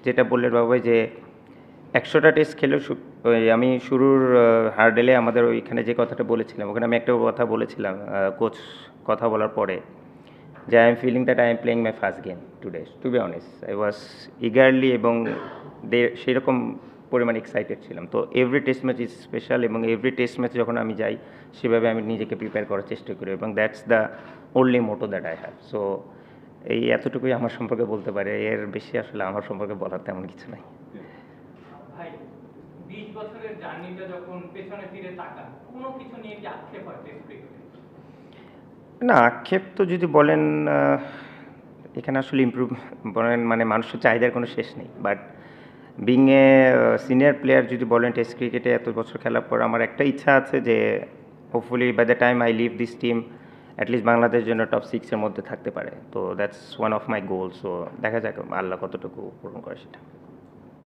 যেটা বললেন বাবু ভাই যে ১০০টা টেস্ট খেলেও ওই আমি শুরুর হার্ডেলে আমাদের ওইখানে যে কথাটা বলেছিলাম, ওখানে আমি একটা কথা বলেছিলাম কোচ কথা বলার পরে, যে I am feeling that I am playing my first game today, to be honest I was eagerly, এবং সেরকম পরিমাণে এক্সাইটেড ছিলাম। তো every test match is special, এবং এভরি টেস্ট ম্যাচ যখন আমি যাই সেভাবে আমি নিজেকে প্রিপেয়ার করার চেষ্টা করি, এবং that's the only motto that I have. So এই এতটুকুই আমার সম্পর্কে বলতে পারে, এর বেশি আসলে আমার সম্পর্কে বলার তেমন কিছু নাই। ভাই 20 বছরের জার্নিটা যখন পেছনে ফিরে তাকান, কোনো কিছু নিয়ে কি আক্ষেপ হয় টেস্ট ক্রিকেটে? না, আক্ষেপ তো যদি বলেন, এখানে আসলে ইমপ্রুভ বলেন মানে মানুষের চাহিদার কোনো শেষ নেই, but being a senior player যদি বলেন টেস্ট ক্রিকেটে এত বছর খেলার পর আমার একটা ইচ্ছা আছে যে hopefully by the time I leave this team at least Bangladesh জন্য টপ 6 এর মধ্যে থাকতে পারে। তো that's one of my goal. So দেখা যাক আল্লাহ কতটুকু পূরণ করে সেটা।